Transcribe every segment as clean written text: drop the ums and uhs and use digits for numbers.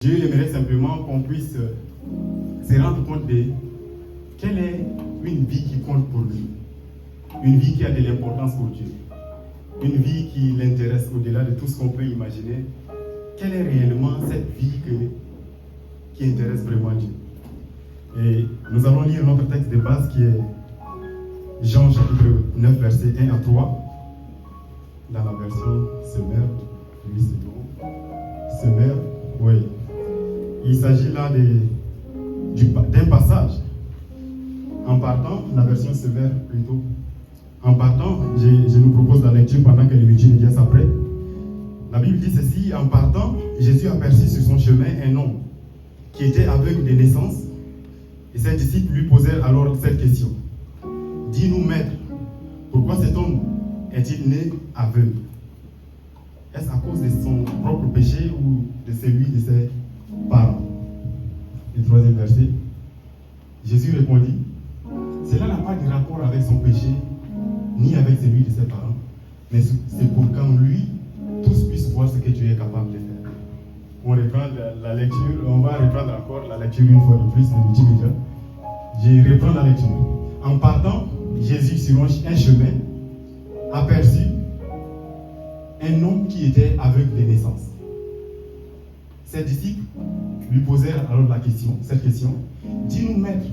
Dieu aimerait simplement qu'on puisse se rendre compte de quelle est une vie qui compte pour lui, une vie qui a de l'importance pour Dieu, une vie qui l'intéresse au-delà de tout ce qu'on peut imaginer. Quelle est réellement cette vie qui intéresse vraiment Dieu? Et nous allons lire notre texte de base qui est Jean chapitre 9, versets 1 à 3, dans la version Semeur. Oui, c'est bon. Semeur, oui. Il s'agit là d'un passage. En partant, la version Semeur plutôt. En partant, je nous propose la lecture pendant que les médias s'apprêtent. La Bible dit ceci: en partant, Jésus aperçut sur son chemin un homme qui était aveugle de naissance, et ses disciples lui posèrent alors cette question: dis-nous, maître, pourquoi cet homme est-il né aveugle? Est-ce à cause de son propre péché ou de celui de ses parents? Le troisième verset. Jésus répondit: cela n'a pas de rapport avec son péché ni avec celui de ses parents, mais c'est pour qu'en lui tous puissent voir ce que Dieu est capable de faire. On reprend la lecture, on va reprendre encore la lecture une fois de plus, le multimédia. Je reprends la lecture. En partant, Jésus sur un chemin aperçut un homme qui était aveugle de naissance. Ses disciples lui posèrent alors cette question: dis-nous, maître,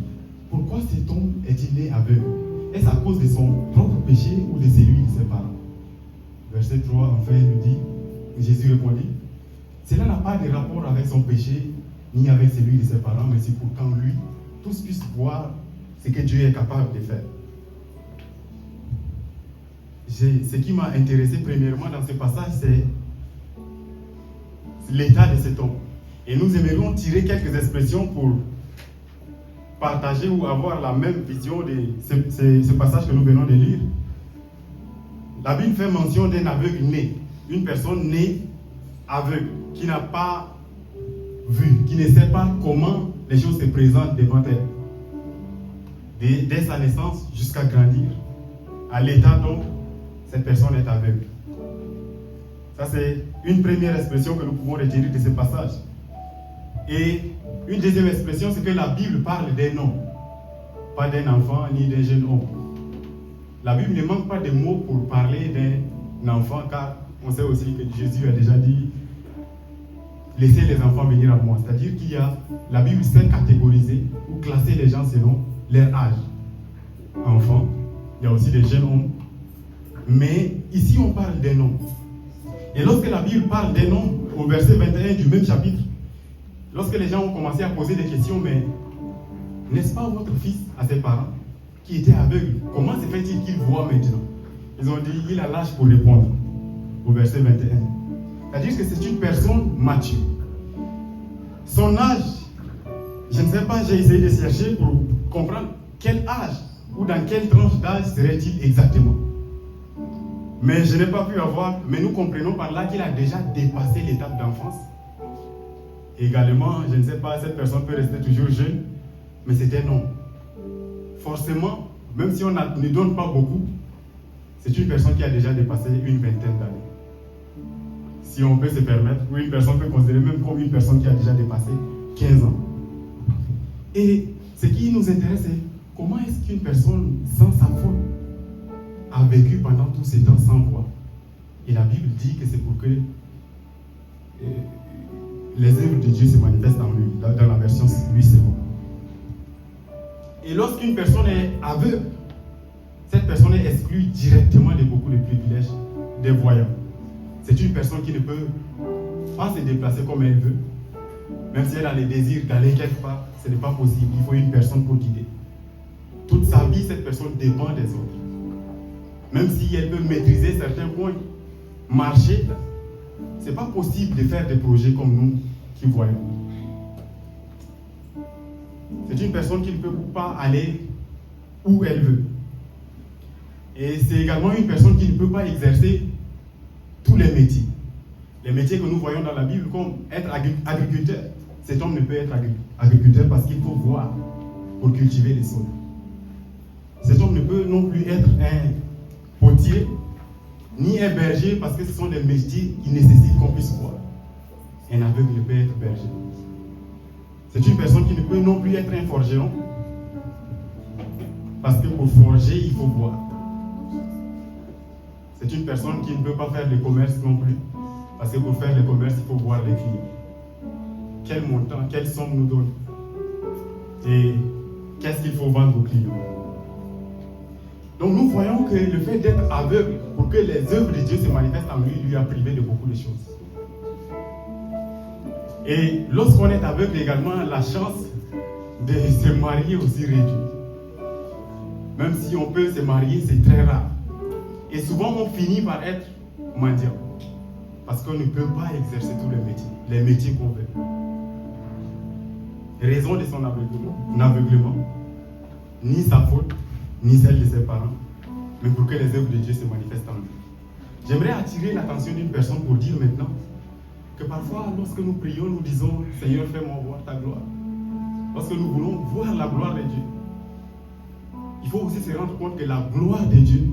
pourquoi cet homme est-il né aveugle? Est-ce à cause de son propre péché ou de celui de ses parents? Verset 3, enfin, il nous dit, Jésus répondit: cela n'a pas de rapport avec son péché ni avec celui de ses parents, mais c'est pour qu'en lui tous puissent voir ce que Dieu est capable de faire. Ce qui m'a intéressé premièrement dans ce passage, c'est l'état de cet homme. Et nous aimerions tirer quelques expressions pour partager ou avoir la même vision de ce passage que nous venons de lire. La Bible fait mention d'un aveugle né, une personne née aveugle, qui n'a pas vu, qui ne sait pas comment les choses se présentent devant elle. Dès sa naissance jusqu'à grandir, à l'état dont cette personne est aveugle. Ça, c'est une première expression que nous pouvons retirer de ce passage. Et une deuxième expression, c'est que la Bible parle d'un homme, pas d'un enfant ni d'un jeune homme. La Bible ne manque pas de mots pour parler d'un enfant, car on sait aussi que Jésus a déjà dit: laissez les enfants venir à moi. C'est-à-dire la Bible sait catégoriser ou classer les gens selon leur âge. Enfants, il y a aussi des jeunes hommes. Mais ici, on parle d'un homme. Et lorsque la Bible parle d'un homme, au verset 21 du même chapitre, lorsque les gens ont commencé à poser des questions, mais n'est-ce pas votre fils à ses parents qui était aveugle? Comment se fait-il qu'il voit maintenant? Ils ont dit: il a l'âge pour répondre, au verset 21. C'est-à-dire que c'est une personne mature. Son âge, je ne sais pas, j'ai essayé de chercher pour comprendre quel âge ou dans quelle tranche d'âge serait-il exactement. Mais je n'ai pas pu avoir, mais nous comprenons par là qu'il a déjà dépassé l'étape d'enfance. Également, je ne sais pas, cette personne peut rester toujours jeune, mais c'est un homme. Forcément, même si on ne donne pas beaucoup, c'est une personne qui a déjà dépassé une vingtaine d'années. Si on peut se permettre, ou une personne peut considérer même comme une personne qui a déjà dépassé 15 ans. Et ce qui nous intéresse, c'est comment est-ce qu'une personne sans sa faute a vécu pendant tous ces temps sans voix. Et la Bible dit que c'est pour que les œuvres de Dieu se manifestent en lui. Dans la version lui, c'est bon. Et lorsqu'une personne est aveugle, cette personne est exclue directement de beaucoup de privilèges des voyants. C'est une personne qui ne peut pas se déplacer comme elle veut. Même si elle a le désir d'aller quelque part, ce n'est pas possible. Il faut une personne pour guider. Toute sa vie, cette personne dépend des autres. Même si elle peut maîtriser certains points, marcher, ce n'est pas possible de faire des projets comme nous qui voyons. C'est une personne qui ne peut pas aller où elle veut. Et c'est également une personne qui ne peut pas exercer tous les métiers. Les métiers que nous voyons dans la Bible, comme être agriculteur. Cet homme ne peut être agriculteur parce qu'il faut voir pour cultiver les sols. Cet homme ne peut non plus être un potier, ni un berger, parce que ce sont des métiers qui nécessitent qu'on puisse voir. Un aveugle peut être berger. C'est une personne qui ne peut non plus être un forgeron. Parce que pour forger, il faut voir. C'est une personne qui ne peut pas faire le commerce non plus. Parce que pour faire le commerce, il faut voir les clients. Quel montant, quelle somme nous donne. Et qu'est-ce qu'il faut vendre aux clients. Donc nous voyons que le fait d'être aveugle pour que les œuvres de Dieu se manifestent en lui a privé de beaucoup de choses. Et lorsqu'on est aveugle également, la chance de se marier aussi réduite. Même si on peut se marier, c'est très rare. Et souvent on finit par être mendiant. Parce qu'on ne peut pas exercer tous les métiers qu'on veut. Raison de son aveuglement, ni sa faute, ni celle de ses parents, mais pour que les œuvres de Dieu se manifestent en lui. J'aimerais attirer l'attention d'une personne pour dire maintenant que parfois, lorsque nous prions, nous disons « Seigneur, fais-moi voir ta gloire ». Lorsque nous voulons voir la gloire de Dieu, il faut aussi se rendre compte que la gloire de Dieu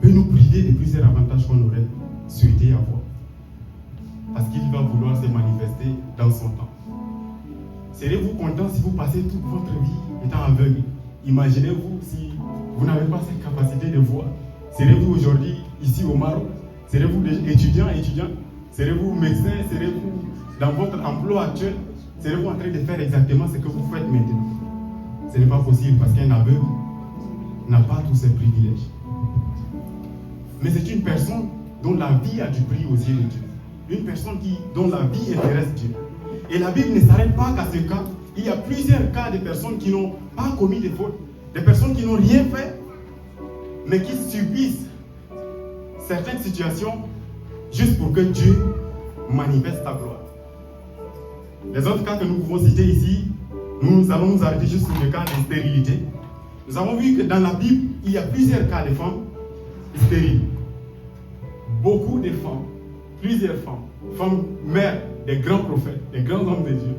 peut nous priver de plusieurs avantages qu'on aurait souhaité avoir. Parce qu'il va vouloir se manifester dans son temps. Serez-vous content si vous passez toute votre vie étant aveugle? Imaginez-vous si vous n'avez pas cette capacité de voir. Serez-vous aujourd'hui ici au Maroc? Serez-vous étudiant? Serez-vous médecin? Serez-vous dans votre emploi actuel? Serez-vous en train de faire exactement ce que vous faites maintenant? Ce n'est pas possible parce qu'un aveugle n'a pas tous ces privilèges. Mais c'est une personne dont la vie a du prix aux yeux de Dieu. Une personne dont la vie intéresse Dieu. Et la Bible ne s'arrête pas qu'à ce cas. Il y a plusieurs cas de personnes qui n'ont pas commis de fautes, des personnes qui n'ont rien fait, mais qui subissent certaines situations juste pour que Dieu manifeste sa gloire. Les autres cas que nous pouvons citer ici, nous allons nous arrêter juste sur le cas de stérilité. Nous avons vu que dans la Bible, il y a plusieurs cas de femmes stériles. Beaucoup de femmes, plusieurs femmes mères des grands prophètes, des grands hommes de Dieu,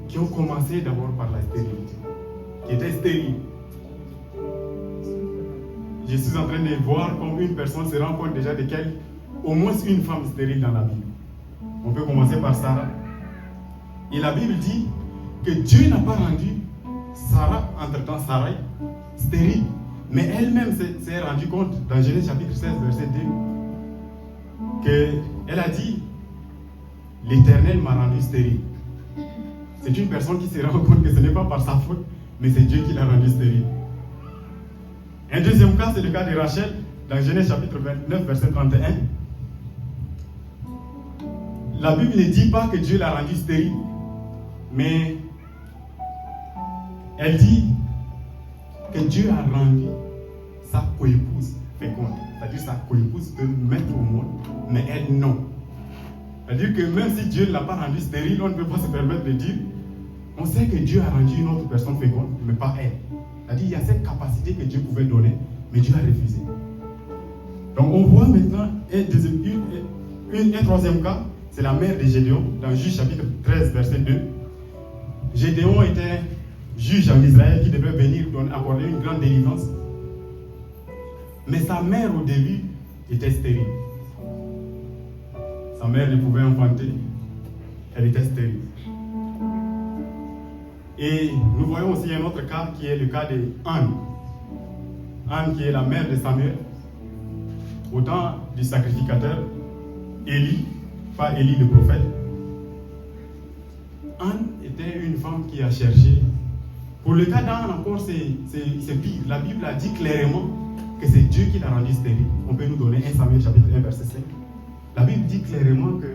qui ont commencé d'abord par la stérilité, qui étaient stériles. Je suis en train de voir comme une personne se rend compte déjà de au moins une femme stérile dans la Bible. On peut commencer par Sarah. Et la Bible dit que Dieu n'a pas rendu Sarah, entre-temps Sarai, stérile. Mais elle-même s'est rendue compte dans Genèse chapitre 16, verset 2, qu'elle a dit « L'Éternel m'a rendu stérile ». C'est une personne qui se rend compte que ce n'est pas par sa faute, mais c'est Dieu qui l'a rendu stérile. Un deuxième cas, c'est le cas de Rachel, dans Genèse chapitre 29, verset 31. La Bible ne dit pas que Dieu l'a rendu stérile, mais elle dit que Dieu a rendu sa coépouse féconde. C'est-à-dire sa coépouse peut mettre au monde, mais elle non. C'est-à-dire que même si Dieu ne l'a pas rendu stérile, on ne peut pas se permettre de dire on sait que Dieu a rendu une autre personne féconde, mais pas elle. C'est-à-dire qu'il y a cette capacité que Dieu pouvait donner, mais Dieu a refusé. Donc on voit maintenant un troisième cas, c'est la mère de Gédéon, dans Juge chapitre 13, verset 2. Gédéon était juge en Israël qui devait venir accorder une grande délivrance. Mais sa mère au début était stérile. Sa mère ne pouvait enfanter, elle était stérile. Et nous voyons aussi un autre cas qui est le cas de Anne. Anne qui est la mère de Samuel. Au temps du sacrificateur, Élie, pas Élie le prophète. Anne était une femme qui a cherché. Pour le cas d'Anne encore, c'est pire. La Bible a dit clairement que c'est Dieu qui l'a rendue stérile. On peut nous donner 1 Samuel chapitre 1 verset 5. La Bible dit clairement que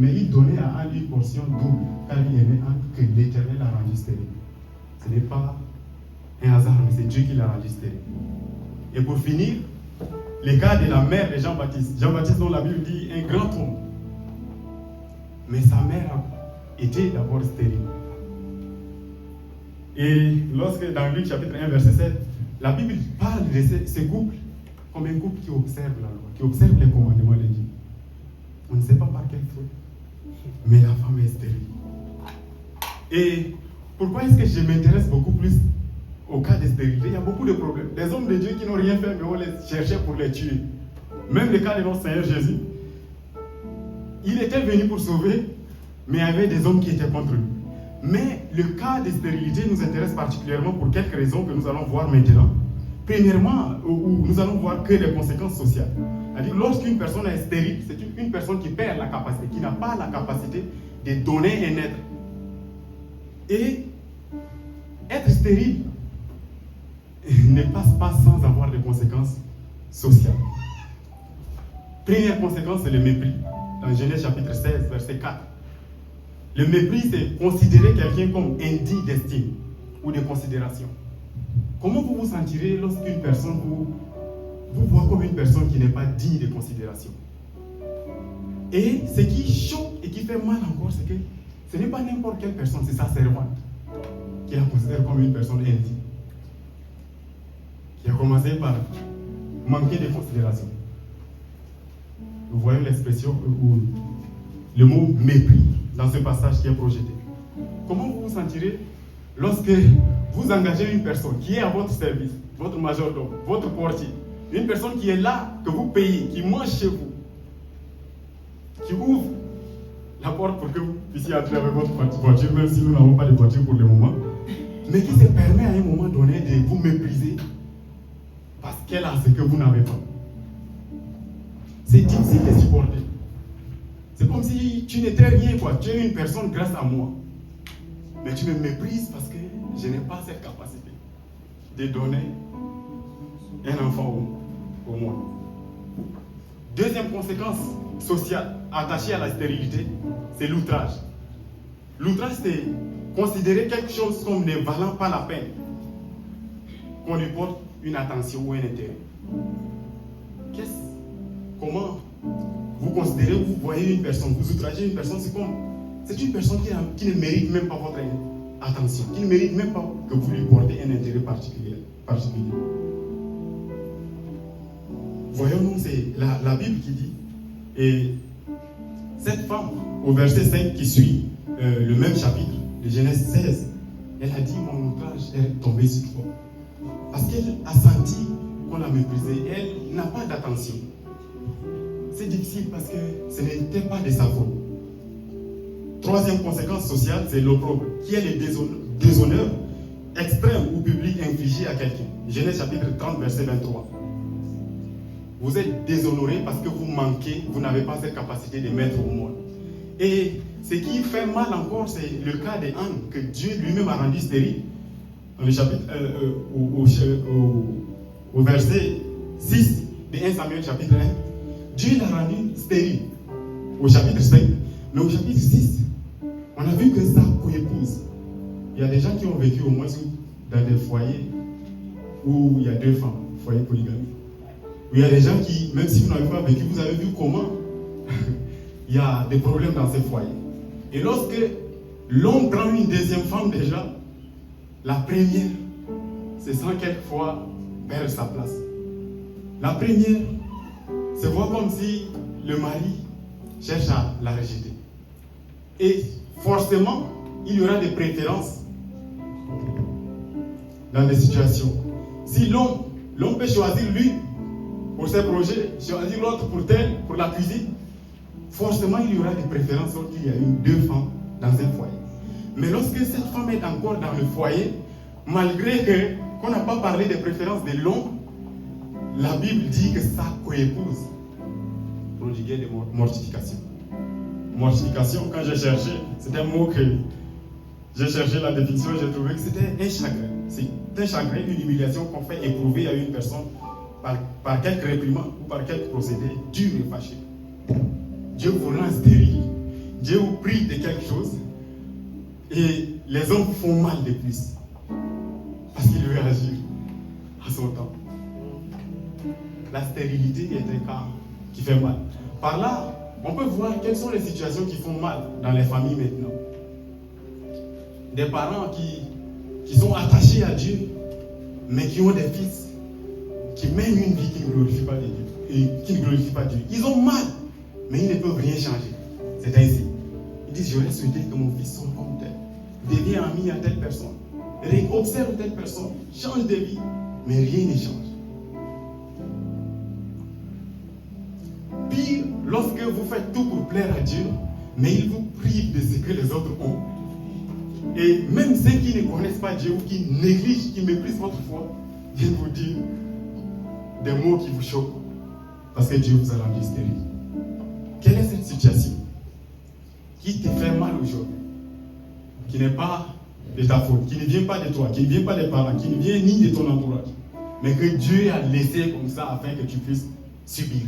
mais il donnait à Anne une portion double, car il aimait Anne, que l'Éternel l'a rendue stérile. Ce n'est pas un hasard, mais c'est Dieu qui l'a rendue stérile. Et pour finir, le cas de la mère de Jean-Baptiste. Jean-Baptiste, dont la Bible dit un grand homme. Mais sa mère était d'abord stérile. Et lorsque dans Luc chapitre 1, verset 7, la Bible parle de ce couple comme un couple qui observe la loi, qui observe les commandements de Dieu. On ne sait pas par quelle faute, mais la femme est stérile. Et pourquoi est-ce que je m'intéresse beaucoup plus au cas de stérilité? Il y a beaucoup de problèmes. Des hommes de Dieu qui n'ont rien fait, mais on les cherchait pour les tuer. Même le cas de notre Seigneur Jésus, il était venu pour sauver, mais il y avait des hommes qui étaient contre lui. Mais le cas de stérilité nous intéresse particulièrement pour quelques raisons que nous allons voir maintenant. Premièrement, où nous allons voir que les conséquences sociales. C'est-à-dire, lorsqu'une personne est stérile, c'est une personne qui perd la capacité, qui n'a pas la capacité de donner un être. Et être stérile ne passe pas sans avoir des conséquences sociales. Première conséquence, c'est le mépris. Dans Genèse chapitre 16, verset 4. Le mépris, c'est considérer quelqu'un comme indigne d'estime ou de considération. Comment vous vous sentirez lorsqu'une personne vous voit comme une personne qui n'est pas digne de considération? Et ce qui choque et qui fait mal encore, c'est que ce n'est pas n'importe quelle personne, c'est sa servante qui la considère comme une personne indigne, qui a commencé par manquer de considération. Nous voyons l'expression ou le mot mépris dans ce passage qui est projeté. Comment vous vous sentirez lorsque vous engagez une personne qui est à votre service, votre majordome, votre portier, une personne qui est là, que vous payez, qui mange chez vous, qui ouvre la porte pour que vous puissiez entrer avec votre voiture, même si nous n'avons pas de voiture pour le moment, mais qui se permet à un moment donné de vous mépriser parce qu'elle a ce que vous n'avez pas. C'est difficile de supporter. C'est comme si tu n'étais rien, quoi. Tu es une personne grâce à moi. Mais tu me méprises parce que je n'ai pas cette capacité de donner un enfant au monde. Deuxième conséquence sociale attachée à la stérilité, c'est l'outrage. L'outrage, c'est considérer quelque chose comme ne valant pas la peine qu'on lui porte une attention ou un intérêt. Comment vous considérez, vous voyez une personne, vous outragez une personne, c'est une personne qui ne mérite même pas votre attention, qui ne mérite même pas que vous lui portez un intérêt particulier. Voyons-nous, c'est la Bible qui dit, et cette femme, au verset 5 qui suit le même chapitre de Genèse 16, elle a dit, mon outrage est tombé sur toi. Parce qu'elle a senti qu'on l'a méprisée, elle n'a pas d'attention. C'est difficile parce que ce n'était pas de sa faute. Troisième conséquence sociale, c'est l'opprobre, qui est le déshonneur extrême ou public infligé à quelqu'un. Genèse chapitre 30, verset 23. Vous êtes déshonoré parce que vous manquez, vous n'avez pas cette capacité de mettre au monde. Et ce qui fait mal encore, c'est le cas d'Anne, que Dieu lui-même a rendu stérile. Dans le chapitre, au verset 6 de 1 Samuel chapitre 1, Dieu l'a rendu stérile au chapitre 5. Mais au chapitre 6, on a vu que sa coépouse, il y a des gens qui ont vécu au moins dans des foyers où il y a deux femmes, foyer polygamique. Où il y a des gens qui, même si vous n'avez pas vécu, vous avez vu comment il y a des problèmes dans ces foyers. Et lorsque l'homme prend une deuxième femme déjà, la première se sent quelquefois perdre sa place. La première se voit comme si le mari cherche à la rejeter. Et forcément, il y aura des préférences dans des situations. Si l'homme peut choisir lui pour ses projets, choisir l'autre pour la cuisine, forcément il y aura des préférences lorsqu'il y a deux femmes dans un foyer. Mais lorsque cette femme est encore dans le foyer, malgré qu'on n'a pas parlé des préférences de l'homme, la Bible dit que sa coépouse prodiguait de mortification. Mortification, quand j'ai cherché, c'est un mot que j'ai cherché la définition, j'ai trouvé que c'était un chagrin. C'est un chagrin, une humiliation qu'on fait éprouver à une personne par quelques réprimandes ou par quelques procédés durs et fâchés. Dieu vous rend stérile. Dieu vous prive de quelque chose et les hommes vous font mal de plus. Parce qu'il veut agir à son temps. La stérilité est un cas qui fait mal. Par là, on peut voir quelles sont les situations qui font mal dans les familles maintenant. Des parents qui sont attachés à Dieu, mais qui ont des fils qui mènent une vie qui ne glorifie pas Dieu. Ils ont mal, mais ils ne peuvent rien changer. C'est ainsi. Ils disent, j'aurais souhaité que mon fils soit comme tel. Deviens ami à telle personne. Observe telle personne. Change de vie. Mais rien ne change. plaire à Dieu, mais il vous prive de ce que les autres ont. Et même ceux qui ne connaissent pas Dieu ou qui négligent, qui méprisent votre foi, viennent vous dire des mots qui vous choquent parce que Dieu vous a rendu stérile. Quelle est cette situation qui te fait mal aujourd'hui, qui n'est pas de ta faute, qui ne vient pas de toi, qui ne vient pas des parents, qui ne vient ni de ton entourage, mais que Dieu a laissé comme ça afin que tu puisses subir?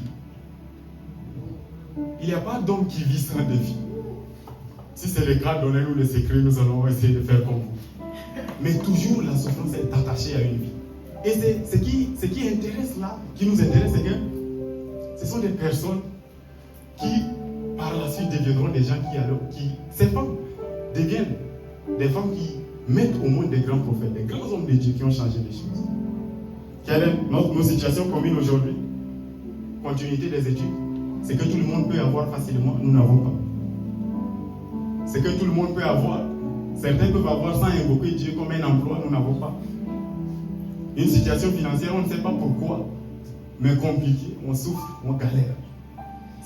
Il n'y a pas d'homme qui vit sans défi. Si c'est le cas, donnez-nous le secret, nous allons essayer de faire comme vous. Mais toujours la souffrance est attachée à une vie. Et ce qui intéresse là, qui nous intéresse, c'est que ce sont des personnes qui, par la suite, deviendront des gens ces femmes deviennent des femmes qui mettent au monde des grands prophètes, des grands hommes de Dieu qui ont changé les choses. Quelle est nos situations communes aujourd'hui? Continuité des études. C'est que tout le monde peut avoir facilement, nous n'avons pas. C'est que tout le monde peut avoir. Certains peuvent avoir sans invoquer Dieu comme un emploi, nous n'avons pas. Une situation financière, on ne sait pas pourquoi, mais compliquée, on souffre, on galère.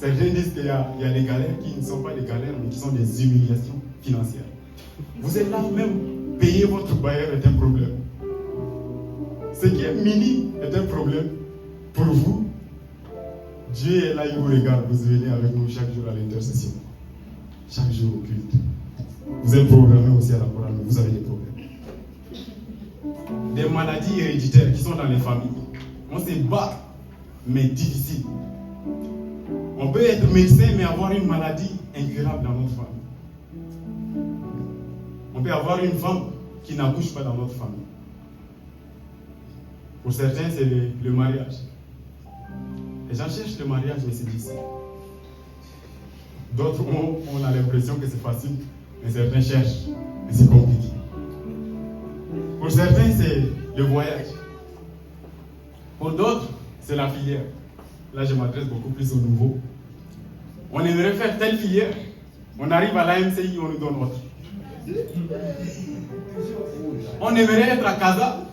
Certains disent qu'il y a des galères qui ne sont pas des galères, mais qui sont des humiliations financières. Vous êtes là, même payer votre bailleur est un problème. Ce qui est minime est un problème. Pour vous, Dieu est là, il vous regarde, vous venez avec nous chaque jour à l'intercession. Chaque jour au culte. Vous êtes programmé aussi à la chorale, mais vous avez des problèmes. Des maladies héréditaires qui sont dans les familles. On se bat, mais difficile. On peut être médecin, mais avoir une maladie incurable dans notre famille. On peut avoir une femme qui n'accouche pas dans notre famille. Pour certains, c'est le mariage. Les gens cherchent le mariage, mais c'est difficile. D'autres on a l'impression que c'est facile, mais certains cherchent, mais c'est compliqué. Pour certains, c'est le voyage. Pour d'autres, c'est la filière. Là, je m'adresse beaucoup plus aux nouveaux. On aimerait faire telle filière. On arrive à l'AMCI, on nous donne autre. On aimerait être à Casa,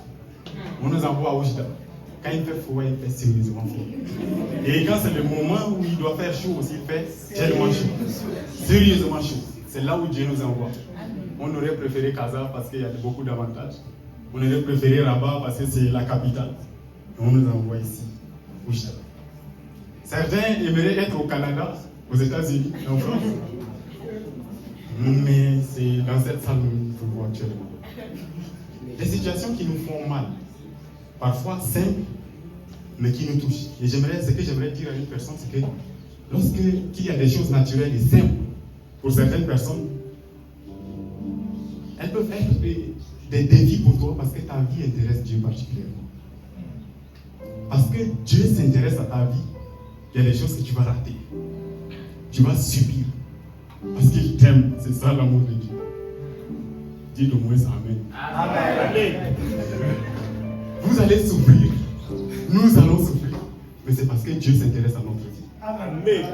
on nous envoie à Oujda. Quand il fait froid, il fait sérieusement froid. Et quand c'est le moment où il doit faire chaud aussi, il fait tellement chaud. Sérieusement chaud. C'est là où Dieu nous envoie. On aurait préféré Casa parce qu'il y a beaucoup d'avantages. On aurait préféré Rabat parce que c'est la capitale. Et on nous envoie ici, Oujda. Certains aimeraient être au Canada, aux États-Unis, en France. Mais c'est dans cette salle où nous nous trouvons actuellement. Des situations qui nous font mal. Parfois simples, mais qui nous touchent. Et ce que j'aimerais dire à une personne, c'est que lorsqu'il y a des choses naturelles et simples, pour certaines personnes, elles peuvent être des défis pour toi parce que ta vie intéresse Dieu particulièrement. Parce que Dieu s'intéresse à ta vie, il y a des choses que tu vas rater. Tu vas subir. Parce qu'il t'aime. C'est ça l'amour de Dieu. Dis le moins Amen. Amen. Vous allez souffrir. Nous allons souffrir. Mais c'est parce que Dieu s'intéresse à notre vie. Amen.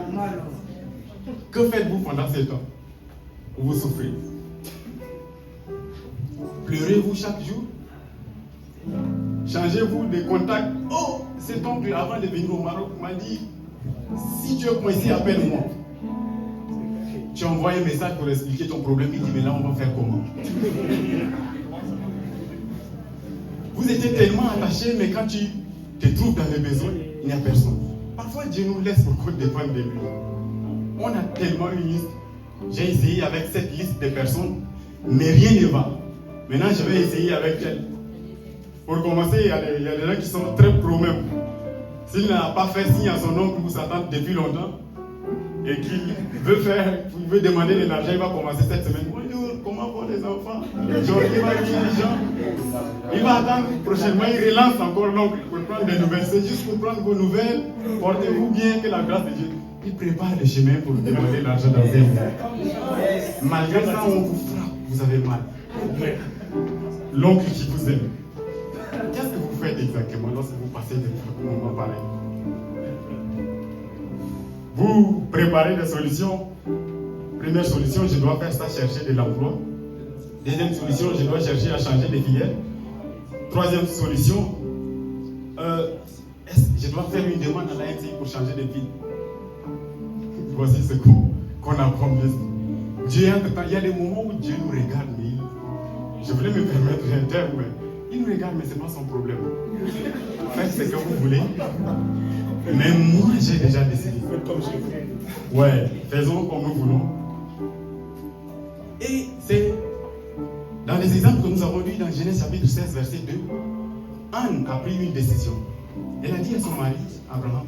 Que faites-vous pendant ce temps où vous souffrez? Pleurez-vous chaque jour? Changez-vous de contact? Oh, cet oncle, avant de venir au Maroc, m'a dit, si tu es coincé, appelle-moi. Tu envoies un message pour expliquer ton problème. Il dit, mais là, on va faire comment? Vous étiez tellement attachés, mais quand tu te trouves dans les besoins, il n'y a personne. Parfois, Dieu nous laisse pour qu'on dépende de lui. On a tellement une liste. J'ai essayé avec cette liste de personnes, mais rien ne va. Maintenant, je vais essayer avec elle. Pour commencer, il y a des gens qui sont très pro même. S'il n'a pas fait signe à son oncle ou sa tante depuis longtemps, et qu'il veut demander de l'argent, il va commencer cette semaine. Bonjour, comment vont les enfants? Aujourd'hui, il va dire les gens. Il va attendre prochainement, il relance encore l'oncle pour prendre des nouvelles. C'est juste pour prendre vos nouvelles. Portez-vous bien, que la grâce de Dieu. Il prépare le chemin pour demander l'argent dans un mois. Malgré ça, on vous frappe, vous avez mal. L'oncle qui vous aime. Qu'est-ce que vous faites exactement lorsque vous passez des moments pareils? Vous préparez des solutions. Première solution, je dois faire ça, chercher de l'emploi. Deuxième solution, je dois chercher à changer de filière. Troisième solution, je dois faire une demande à l'ANCI pour changer de ville. Voici ce qu'on apprend bien. Dieu, entre-temps, il y a des moments où Dieu nous regarde, mais je voulais me permettre un terme, mais il nous regarde, mais ce n'est pas son problème. Faites ce que vous voulez. Mais moi, j'ai déjà décidé. Ouais, faisons comme nous voulons. Et c'est dans les exemples que nous avons lus dans Genèse chapitre 16, verset 2, Anne a pris une décision. Elle a dit à son mari, Abraham,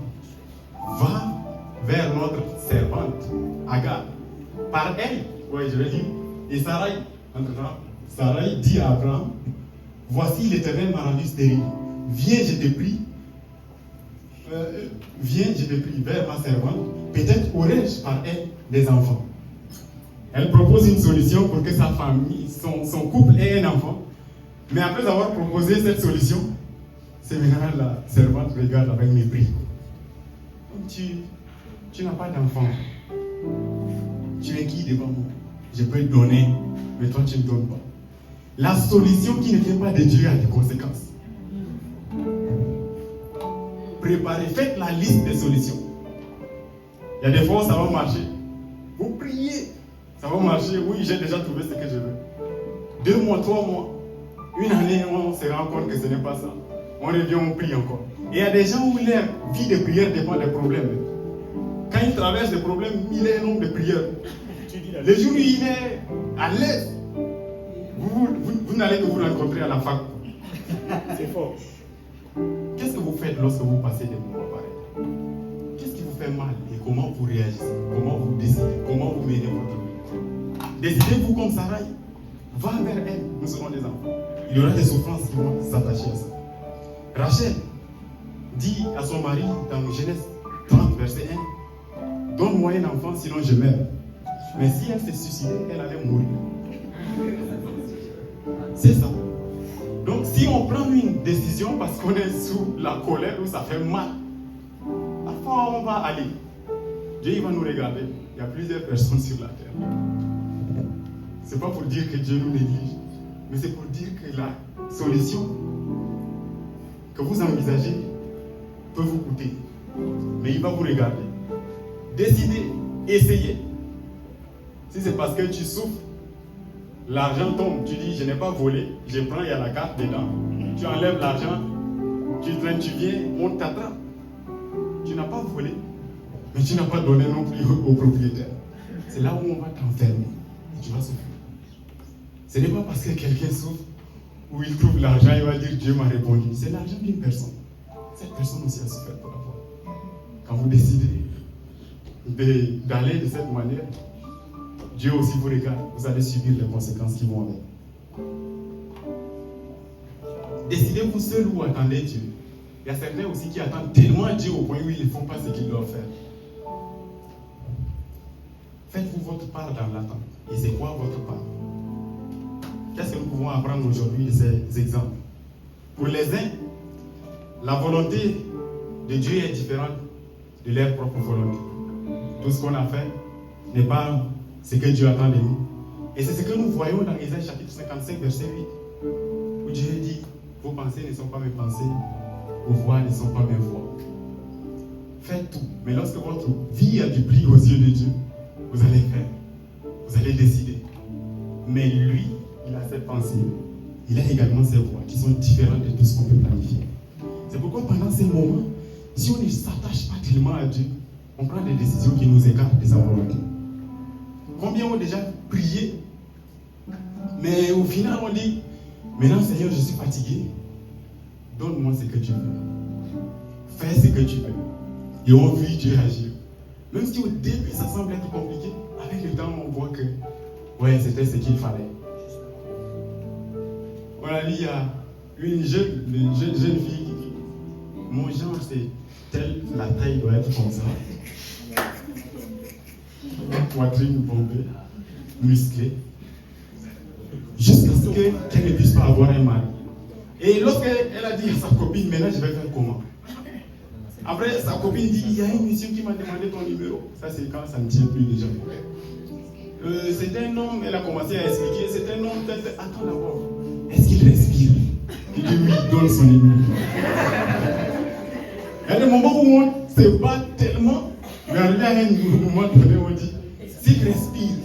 va vers notre servante, Agar. Par elle, oui, je vais dire, et Sarai, entre-temps, Sarai dit à Abraham, voici l'Éternel m'a rendu stérile. Viens, je te prie, vers ma servante, peut-être aurai-je par elle des enfants. Elle propose une solution pour que sa famille, son couple ait un enfant. Mais après avoir proposé cette solution, c'est maintenant la servante regarde avec mépris. Tu n'as pas d'enfant. Tu es qui devant moi? Je peux te donner, mais toi tu ne me donnes pas. La solution qui ne vient pas de Dieu a des conséquences. Préparez, faites la liste des solutions. Il y a des fois où ça va marcher. Vous priez, ça va marcher. Oui, j'ai déjà trouvé ce que je veux. 2 mois, 3 mois, une année, on se rend compte que ce n'est pas ça. On revient, on prie encore. Et il y a des gens où leur vie de prière dépend des problèmes. Quand il traverse des problèmes, il est un homme de prière. Les jours où il est à l'aise, vous n'allez que vous rencontrer à la fac. C'est fort. Qu'est-ce que vous faites lorsque vous passez des moments pareils? Qu'est-ce qui vous fait mal et comment vous réagissez? Comment vous décidez? Comment vous menez votre vie? Décidez-vous comme Sarai. Va vers elle, nous serons des enfants. Il y aura des souffrances qui vont s'attacher à ça. Rachel dit à son mari dans Genèse 30, verset 1, donne-moi un enfant, sinon je meurs. Mais si elle s'est suicidée, elle allait mourir. C'est ça. Donc si on prend une décision parce qu'on est sous la colère ou ça fait mal, parfois on va aller. Dieu il va nous regarder. Il y a plusieurs personnes sur la terre. C'est pas pour dire que Dieu nous néglige, mais c'est pour dire que la solution que vous envisagez peut vous coûter. Mais il va vous regarder. Décidez, essayez. Si c'est parce que tu souffres, l'argent tombe, tu dis je n'ai pas volé, je prends, il y a la carte dedans, tu enlèves l'argent, tu traînes, tu viens, on t'attrape. Tu n'as pas volé, mais tu n'as pas donné non plus au propriétaire. C'est là où on va t'enfermer et tu vas souffrir. Ce n'est pas parce que quelqu'un souffre ou il trouve l'argent, il va dire Dieu m'a répondu. C'est l'argent d'une personne. Cette personne aussi a souffert pour l'avoir. Quand vous décidez d'aller de cette manière, Dieu aussi vous regarde, vous allez subir les conséquences qui vont avec. Décidez-vous seul ou attendez Dieu. Il y a certains aussi qui attendent tellement Dieu au point où ils ne font pas ce qu'ils doivent faire. Faites-vous votre part dans l'attente. Et c'est quoi votre part? Qu'est-ce que nous pouvons apprendre aujourd'hui de ces exemples? Pour les uns, la volonté de Dieu est différente de leur propre volonté. Tout ce qu'on a fait n'est pas ce que Dieu attend de nous. Et c'est ce que nous voyons dans Ésaïe chapitre 55, verset 8, où Dieu dit, vos pensées ne sont pas mes pensées, vos voix ne sont pas mes voix. Faites tout. Mais lorsque votre vie a du prix aux yeux de Dieu, vous allez faire, vous allez décider. Mais lui, il a ses pensées, il a également ses voix qui sont différentes de tout ce qu'on peut planifier. C'est pourquoi pendant ces moments, si on ne s'attache pas tellement à Dieu, on prend des décisions qui nous écartent de sa volonté. Combien ont déjà prié, mais au final on dit, maintenant Seigneur, je suis fatigué, donne-moi ce que tu veux. Fais ce que tu veux. Et on vit Dieu agir. Même si au début ça semble être compliqué, avec le temps on voit que ouais, c'était ce qu'il fallait. On a dit, il y a une jeune fille qui dit, mon genre c'est tel, la taille doit être comme ça. Poitrine bombée, musclée, jusqu'à ce qu'elle ne puisse pas avoir un mari. Et lorsqu'elle a dit à sa copine, maintenant je vais faire comment? Après, sa copine dit, il y a un monsieur qui m'a demandé ton numéro. Ça, c'est quand ça ne tient plus déjà. C'est un homme, elle a commencé à expliquer, c'est un homme, attends d'abord, est-ce qu'il respire? Et Dieu lui donne son numéro. Il y a des moments où on se bat tellement, mais arrivé à un moment donné, on dit, s'il S'il respire,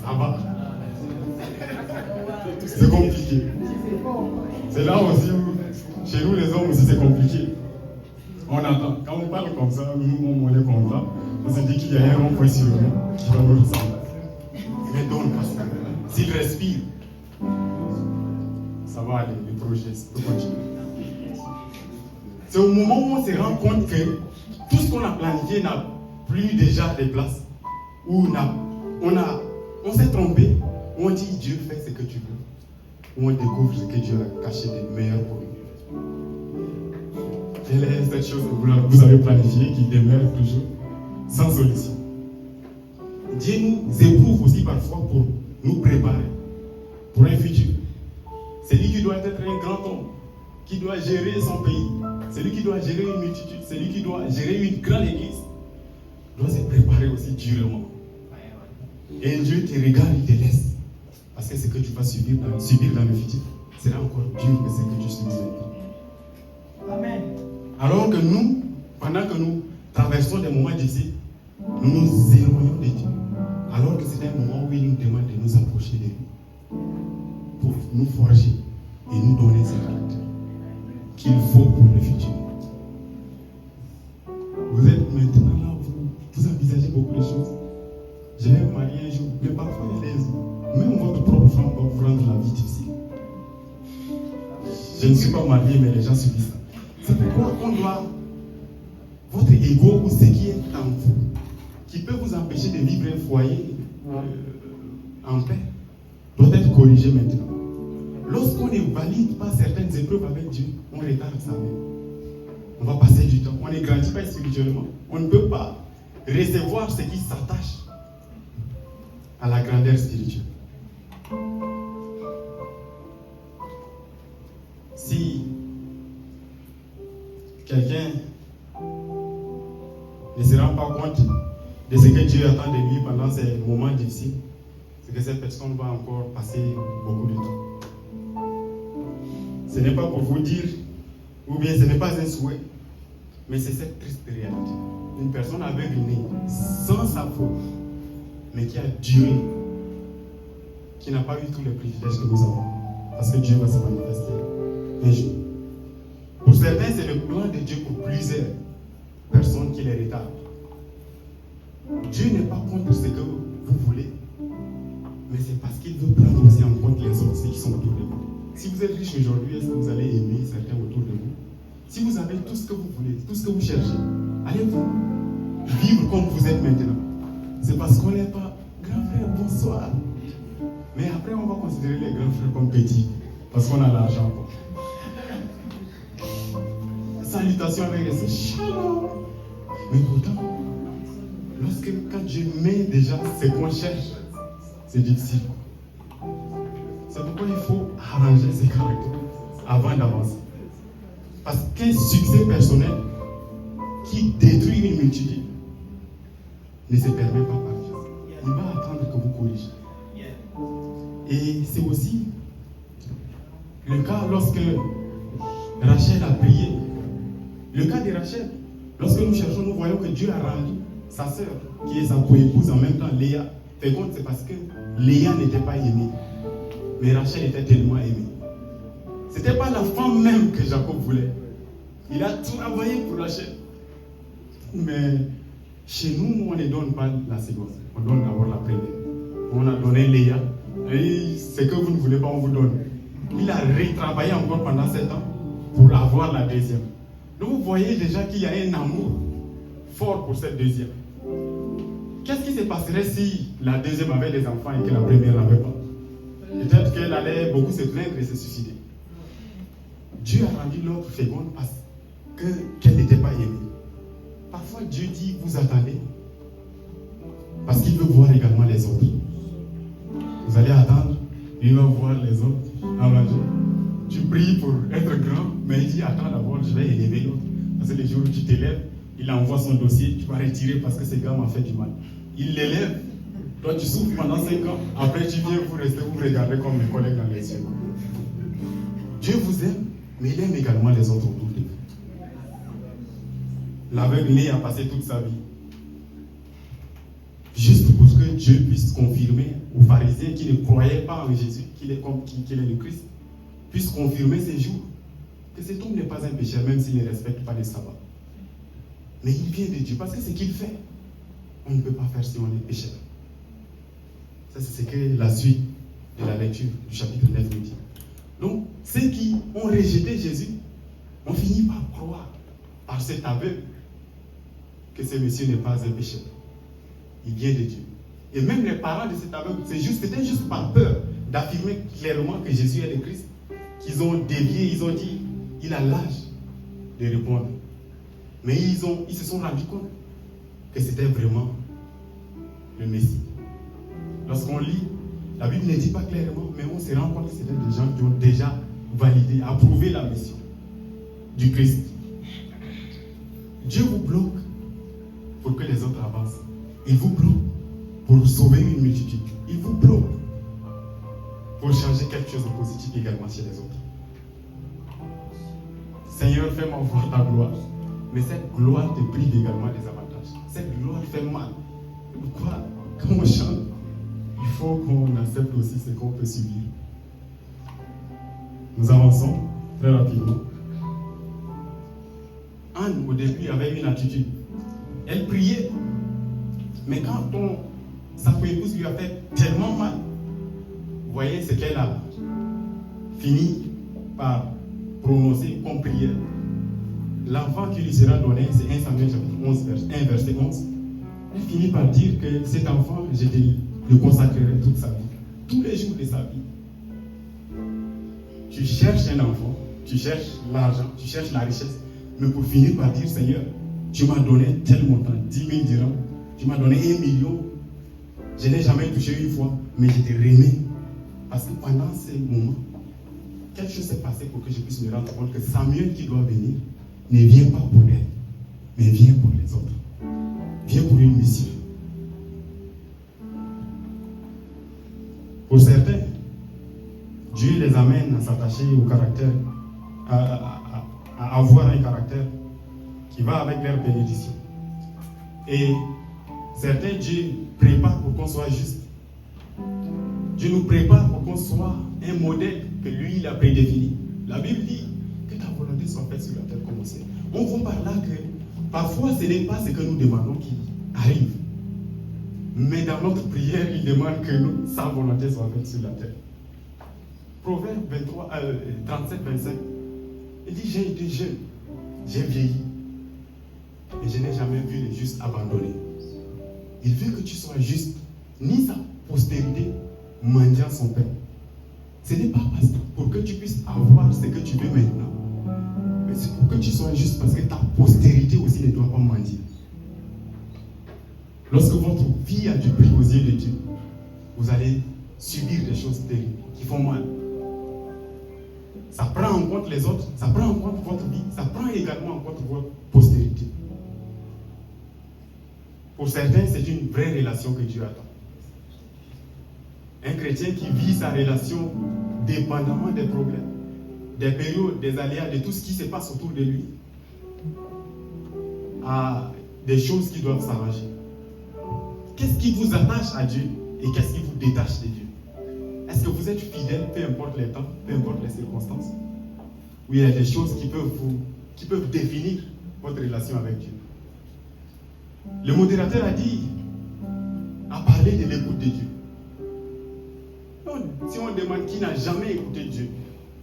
ça va. C'est compliqué. C'est là aussi où, chez nous les hommes aussi, c'est compliqué. On attend. Quand on parle comme ça, nous, on est content. On se dit qu'il y a un rond-point sur nous qui va nous ressembler. Mais donc, s'il respire, ça va aller, le projet peut continuer. C'est au moment où on se rend compte que tout ce qu'on a planifié n'a plus déjà de place. Où on s'est trompé, où on dit Dieu fait ce que tu veux. Où on découvre ce que Dieu a caché de meilleur pour nous. Quelle est cette chose que vous avez planifiée qui demeure toujours sans solution? Dieu nous éprouve aussi parfois pour nous préparer pour un futur. C'est lui qui doit être un grand homme, qui doit gérer son pays. C'est lui qui doit gérer une multitude. C'est lui qui doit gérer une grande église. Il doit se préparer aussi durement. Et Dieu te regarde, il te laisse. Parce que ce que tu vas subir dans le futur sera encore dur que ce que tu subis maintenant. Amen. Alors que nous, pendant que nous traversons des moments difficiles, nous nous éloignons de Dieu. Alors que c'est un moment où il nous demande de nous approcher de lui. Pour nous forger et nous donner ce caractère qu'il faut pour le futur. Vous êtes maintenant là, vous envisagez beaucoup de choses. Je vais me marier un jour, mais parfois même votre propre femme va vous rendre la vie difficile. Je ne suis pas marié, mais les gens subissent ça. C'est pourquoi on doit, votre ego ou ce qui est en vous, qui peut vous empêcher de vivre un foyer en paix, doit être corrigé maintenant. Lorsqu'on ne valide pas certaines épreuves avec Dieu, on retarde ça même. On va passer du temps. On ne grandit pas spirituellement. On ne peut pas recevoir ce qui s'attache à la grandeur spirituelle. Si quelqu'un ne se rend pas compte de ce que Dieu attend de lui pendant ces moments difficiles, c'est que cette personne va encore passer beaucoup de temps. Ce n'est pas pour vous dire, ou bien ce n'est pas un souhait, mais c'est cette triste réalité. Une personne aveugle née, sans sa faute, mais qui a duré, qui n'a pas eu tous les privilèges que nous avons, parce que Dieu va se manifester un jour. Pour certains, c'est le plan de Dieu pour plusieurs personnes qui les retardent. Dieu n'est pas contre ce que vous voulez, mais c'est parce qu'il veut prendre aussi en compte les autres, ceux qui sont autour de vous. Si vous êtes riche aujourd'hui, est-ce que vous allez aimer certains autour de vous? Si vous avez tout ce que vous voulez, tout ce que vous cherchez, allez-vous vivre comme vous êtes maintenant? C'est parce qu'on n'est pas grand frère, bonsoir. Mais après, on va considérer les grands frères comme petits, parce qu'on a l'argent. Salutations avec les shalom. Mais pourtant, quand Dieu met déjà ce qu'on cherche, c'est difficile. C'est pourquoi il faut arranger ses caractères avant d'avancer. Parce qu'un succès personnel qui détruit une multitude ne se permet pas par Dieu. Il va attendre que vous corrigez. Et c'est aussi le cas lorsque Rachel a prié. Le cas de Rachel, lorsque nous cherchons, nous voyons que Dieu a rendu sa sœur, qui est sa co-épouse en même temps, Léa. Fait compte, c'est parce que Léa n'était pas aimée. Mais Rachel était tellement aimée. Ce n'était pas la femme même que Jacob voulait. Il a travaillé pour Rachel. Mais chez nous, on ne donne pas la seconde. On donne d'abord la première. On a donné Léa. Et ce que vous ne voulez pas, on vous donne. Il a retravaillé encore pendant 7 ans pour avoir la deuxième. Donc vous voyez déjà qu'il y a un amour fort pour cette deuxième. Qu'est-ce qui se passerait si la deuxième avait des enfants et que la première n'avait pas? Peut-être qu'elle allait beaucoup se plaindre et se suicider. Dieu a rendu l'autre féconde parce qu'elle n'était pas aimée. Parfois Dieu dit, vous attendez, parce qu'il veut voir également les autres. Vous allez attendre, il va voir les autres en manger. Tu pries pour être grand, mais il dit, attends d'abord, je vais élever l'autre. Parce que le jour où tu t'élèves, il envoie son dossier, tu vas retirer parce que ce gars m'a fait du mal. Il l'élève, toi tu souffres pendant 5 ans, après tu viens, vous restez, vous regardez comme mes collègues dans les yeux. Dieu vous aime, mais il aime également les autres autour de vous. L'aveugle né a passé toute sa vie juste pour que Dieu puisse confirmer aux pharisiens qui ne croyaient pas en Jésus, qu'il est le Christ, puisse confirmer ces jours que cet homme n'est pas un pécheur, même s'il ne respecte pas les sabbats. Mais il vient de Dieu, parce que ce qu'il fait, on ne peut pas faire si on est pécheur. Ça, c'est ce que la suite de la lecture du chapitre 9 nous dit. Donc, ceux qui ont rejeté Jésus ont fini par croire, par cet aveu, que ce monsieur n'est pas un pécheur. Il vient de Dieu. Et même les parents de cet aveugle, c'était juste par peur d'affirmer clairement que Jésus est le Christ, qu'ils ont dévié, ils ont dit, il a l'âge de répondre. Mais ils se sont rendus compte que c'était vraiment le Messie. Lorsqu'on lit, la Bible ne dit pas clairement, mais on se rend compte que c'était des gens qui ont déjà validé, approuvé la mission du Christ. Dieu vous bloque pour que les autres avancent. Il vous bloque pour sauver une multitude. Il vous bloque pour changer quelque chose de positif également chez les autres. Seigneur, fais-moi voir ta gloire. Mais cette gloire te prive également des avantages. Cette gloire fait mal. Pourquoi, quand on chante, il faut qu'on accepte aussi ce qu'on peut subir. Nous avançons très rapidement. Anne, au début, avait une attitude. Elle priait. Mais quand sa épouse lui a fait tellement mal, vous voyez ce qu'elle a fini par prononcer comme prière. L'enfant qui lui sera donné, c'est 1 Samuel chapitre 11, verset 11. Elle finit par dire que cet enfant, je le consacrerai toute sa vie, tous les jours de sa vie. Tu cherches un enfant, tu cherches l'argent, tu cherches la richesse, mais pour finir par dire, Seigneur, tu m'as donné tel montant, 10 000 dirhams, tu m'as donné 1 million, je n'ai jamais touché une fois, mais je te remets. Parce que pendant ces moments, quelque chose s'est passé pour que je puisse me rendre compte que Samuel qui doit venir ne vient pas pour elle, mais vient pour les autres. Vient pour une mission. Pour certains, Dieu les amène à s'attacher au caractère, à avoir un caractère qui va avec leur bénédiction. Et certains, Dieu prépare pour qu'on soit juste. Dieu nous prépare pour qu'on soit un modèle que lui, il a prédéfini. La Bible dit que ta volonté soit faite sur la terre comme au ciel. On voit par là que parfois ce n'est pas ce que nous demandons qui arrive. Mais dans notre prière, il demande que sa volonté soit faite sur la terre. Proverbe 37-25. Il dit, j'ai été jeune, j'ai vieilli. Et je n'ai jamais vu les justes abandonnés. Il veut que tu sois juste, ni sa postérité mendiant son pain. Ce n'est pas pour que tu puisses avoir ce que tu veux maintenant, mais c'est pour que tu sois juste parce que ta postérité aussi ne doit pas mendier. Lorsque votre vie a du prix aux yeux de Dieu, vous allez subir des choses terribles qui font mal. Ça prend en compte les autres, ça prend en compte votre vie, ça prend également en compte votre postérité. Pour certains, c'est une vraie relation que Dieu attend. Un chrétien qui vit sa relation dépendamment des problèmes, des périodes, des aléas, de tout ce qui se passe autour de lui, à des choses qui doivent s'arranger. Qu'est-ce qui vous attache à Dieu et qu'est-ce qui vous détache de Dieu? Est-ce que vous êtes fidèle, peu importe les temps, peu importe les circonstances? Ou il y a des choses qui peuvent définir votre relation avec Dieu? Le modérateur a parlé de l'écoute de Dieu. Si on demande qui n'a jamais écouté Dieu,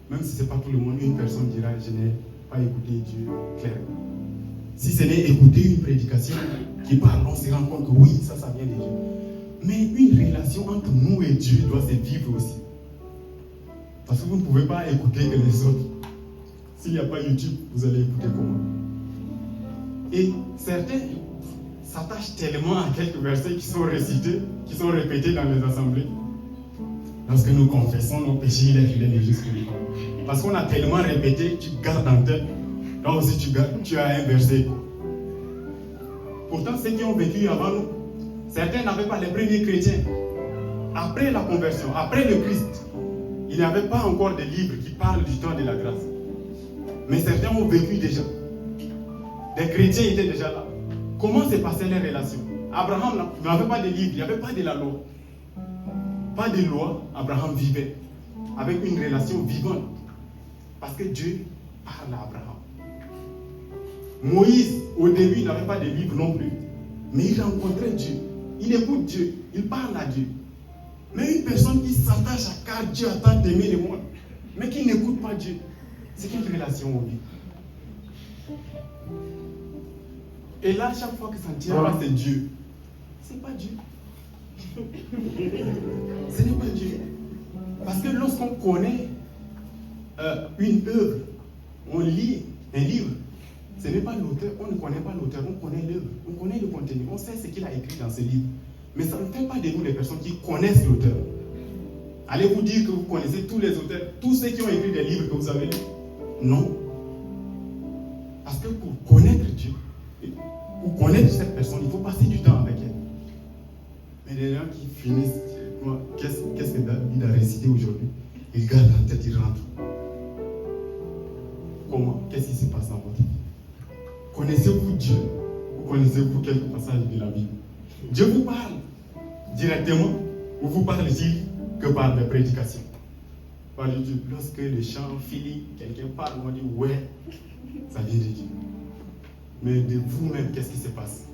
même si ce n'est pas tout le monde, une personne dira je n'ai pas écouté Dieu clairement. Si ce n'est écouter une prédication qui parle, on se rend compte que oui, ça vient de Dieu. Mais une relation entre nous et Dieu doit se vivre aussi. Parce que vous ne pouvez pas écouter que les autres. S'il n'y a pas YouTube, vous allez écouter comment? Et certains s'attachent tellement à quelques versets qui sont récités, qui sont répétés dans les assemblées. Lorsque nous confessons nos péchés, il est fidèle et juste. Parce qu'on a tellement répété, tu gardes en tête. Là aussi tu gardes, tu as un verset. Pourtant, ceux qui ont vécu avant nous, certains n'avaient pas les premiers chrétiens. Après la conversion, après le Christ, il n'y avait pas encore de livres qui parlent du temps de la grâce. Mais certains ont vécu déjà. Des chrétiens étaient déjà là. Comment s'est passée leur relation? Abraham n'avait pas de livre, il n'y avait pas de la loi. Pas de loi, Abraham vivait avec une relation vivante. Parce que Dieu parle à Abraham. Moïse, au début, n'avait pas de livre non plus. Mais il rencontrait Dieu. Il écoute Dieu. Il parle à Dieu. Mais une personne qui s'attache à car Dieu a tant aimé le monde, mais qui n'écoute pas Dieu, c'est quelle relation on vit? Et là, chaque fois que ça ne tient pas, c'est Dieu. C'est pas Dieu. Ce n'est pas Dieu. Parce que lorsqu'on connaît une œuvre, on lit un livre, ce n'est pas l'auteur, on ne connaît pas l'auteur, on connaît l'œuvre, on connaît le contenu, on sait ce qu'il a écrit dans ce livre. Mais ça ne fait pas de nous des personnes qui connaissent l'auteur. Allez-vous dire que vous connaissez tous les auteurs, tous ceux qui ont écrit des livres que vous avez lus? Non. Parce que pour connaître Dieu, pour connaître cette personne, il faut passer du temps avec elle. Mais les gens qui finissent, qu'est-ce que David a récité aujourd'hui? Il garde en tête, il rentre. Comment? Qu'est-ce qui se passe dans votre vie? Connaissez-vous Dieu? Ou connaissez-vous quelques passages de la Bible? Dieu vous parle directement ou vous parle-t-il que par la prédication? Par YouTube, lorsque le chant finit, quelqu'un parle, on dit ouais, ça vient de Dieu. Mais de vous-même, qu'est-ce qui se passe?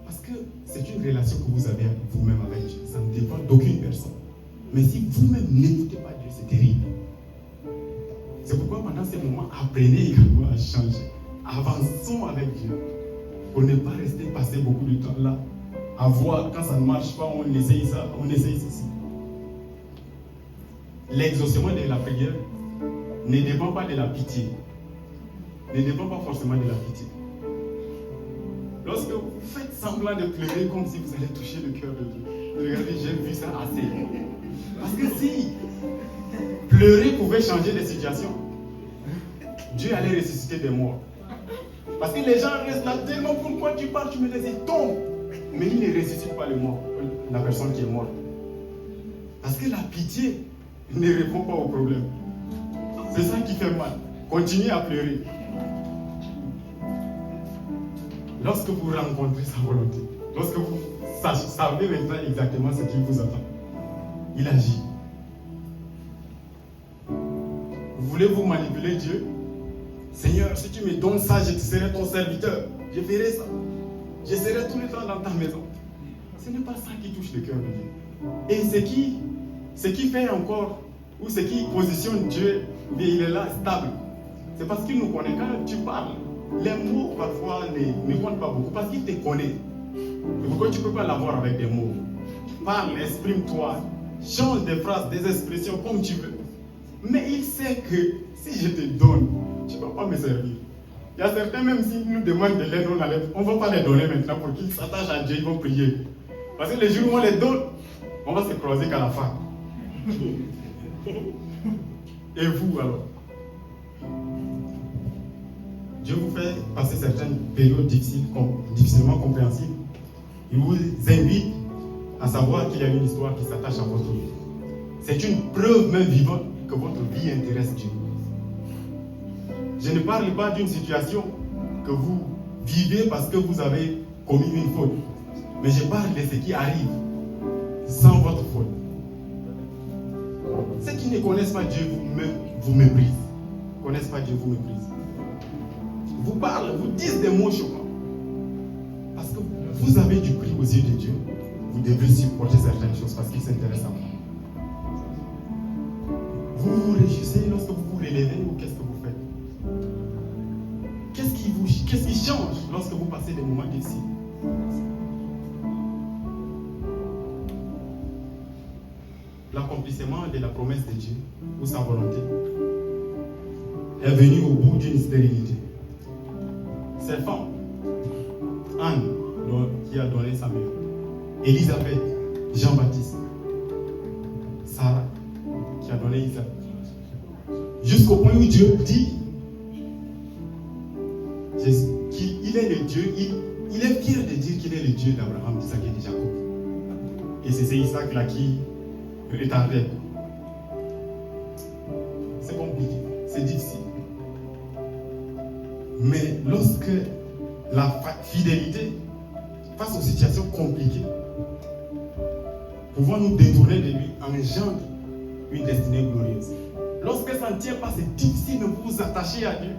Parce que c'est une relation que vous avez vous-même avec Dieu. Ça ne dépend d'aucune personne. Mais si vous-même n'écoutez pas Dieu, c'est terrible. C'est pourquoi pendant ces moments, apprenez également à changer. Avançons avec Dieu. Pour ne pas rester passer beaucoup de temps là. À voir quand ça ne marche pas, on essaye ça, on essaye ceci. L'exaucement de la prière ne dépend pas de la pitié. Ne dépend pas forcément de la pitié. Lorsque vous faites semblant de pleurer comme si vous allez toucher le cœur de Dieu, regardez, j'ai vu ça assez. Parce que si pleurer pouvait changer les situations, Dieu allait ressusciter des morts. Parce que les gens restent là tellement, pourquoi tu parles, tu me laisses, ils tombent. Mais il ne ressuscite pas le mort, la personne qui est morte. Parce que la pitié ne répond pas au problème. C'est ça qui fait mal. Continuez à pleurer. Lorsque vous rencontrez sa volonté, lorsque vous savez maintenant exactement ce qu'il vous attend, il agit. Voulez-vous manipuler Dieu? Seigneur, si tu me donnes ça, je serai ton serviteur. Je ferai ça. Je serai tout le temps dans ta maison. Ce n'est pas ça qui touche le cœur de Dieu. Et ce qui fait encore, ou ce qui positionne Dieu, il est là stable. C'est parce qu'il nous connaît. Quand tu parles, les mots parfois ne comptent pas beaucoup parce qu'il te connaît. Et pourquoi tu ne peux pas l'avoir avec des mots? Parle, exprime-toi, change des phrases, des expressions comme tu veux. Mais il sait que si je te donne, tu ne vas pas me servir. Il y a certains, même s'ils nous demandent de l'aide, on ne va pas les donner maintenant pour qu'ils s'attachent à Dieu, ils vont prier. Parce que les jours où on les donne, on va se croiser qu'à la fin. Et vous alors? Dieu vous fait passer certaines périodes difficilement compréhensibles. Il vous invite à savoir qu'il y a une histoire qui s'attache à votre vie. C'est une preuve même vivante que votre vie intéresse Dieu. Je ne parle pas d'une situation que vous vivez parce que vous avez commis une faute. Mais je parle de ce qui arrive sans votre faute. Ceux qui ne connaissent pas Dieu vous méprisent. Ils ne connaissent pas Dieu, vous méprisent. Vous parlent, vous disent des mots choquants. Parce que vous avez du prix aux yeux de Dieu. Vous devez supporter certaines choses parce qu'il s'intéresse à vous. Vous vous réjouissez lorsque vous vous relevez ou qu'est-ce que vous faites? Qu'est-ce qui change lorsque vous passez des moments difficiles? L'accomplissement de la promesse de Dieu ou sa volonté est venu au bout d'une stérilité. Cette femme, Anne, qui a donné sa mère, Élisabeth, Jean-Baptiste, Sarah, qui a donné Isaac, jusqu'au point où Dieu dit qu'il est le Dieu, il est fier de dire qu'il est le Dieu d'Abraham, d'Isaac et de Jacob. Et c'est Isaac là qui est en rêve. C'est compliqué, c'est difficile. Mais lorsque la fidélité face aux situations compliquées, pouvons nous détourner de lui, engendre une destinée glorieuse. Lorsque ça ne tient pas, c'est difficile de vous attacher à Dieu.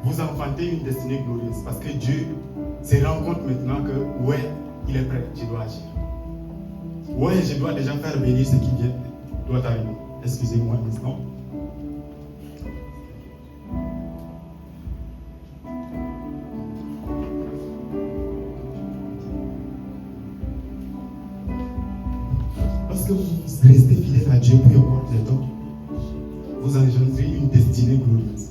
Vous enfantez une destinée glorieuse parce que Dieu se rend compte maintenant que, ouais, il est prêt, je dois agir. Ouais, je dois déjà faire venir ce qui doit arriver. Excusez-moi un instant. Lorsque vous restez fidèle à Dieu, peu importe les temps, vous engendrez une destinée glorieuse.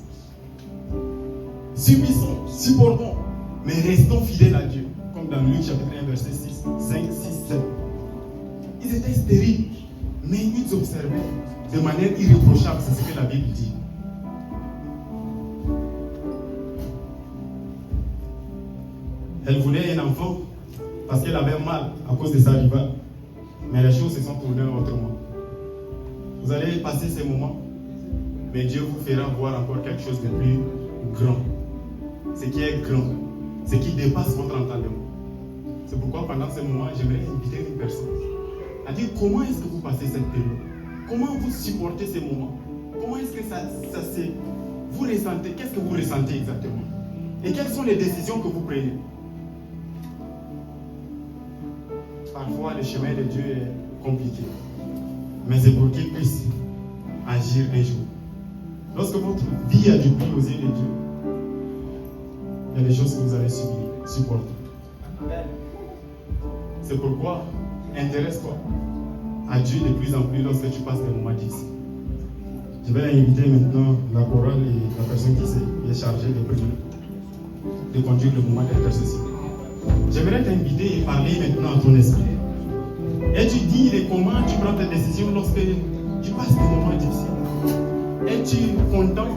Subissons, supportons, mais restons fidèles à Dieu. Comme dans Luc chapitre 1, verset 6, 5, 6, 7. Ils étaient stériles, mais ils observaient de manière irréprochable, c'est ce que la Bible dit. Elle voulait un enfant parce qu'elle avait mal à cause de sa rivale. Mais les choses se sont tournées autrement. Vous allez passer ces moments, mais Dieu vous fera voir encore quelque chose de plus grand. Ce qui est grand, ce qui dépasse votre entendement. C'est pourquoi pendant ces moments, j'aimerais inviter une personne à dire comment est-ce que vous passez cette période. Comment vous supportez ces moments. Comment est-ce que ça se... Vous ressentez, qu'est-ce que vous ressentez exactement? Et quelles sont les décisions que vous prenez? Parfois, le chemin de Dieu est compliqué. Mais c'est pour qu'il puisse agir un jour. Lorsque votre vie a du prix aux yeux de Dieu, il y a des choses que vous allez supporter. C'est pourquoi intéresse-toi à Dieu de plus en plus lorsque tu passes des moments difficiles. Je vais inviter maintenant la chorale et la personne qui est chargée de conduire le moment d'intercession. J'aimerais t'inviter et parler maintenant à ton esprit. Et tu dis comment tu prends tes décisions lorsque tu passes des moments difficiles. Es-tu content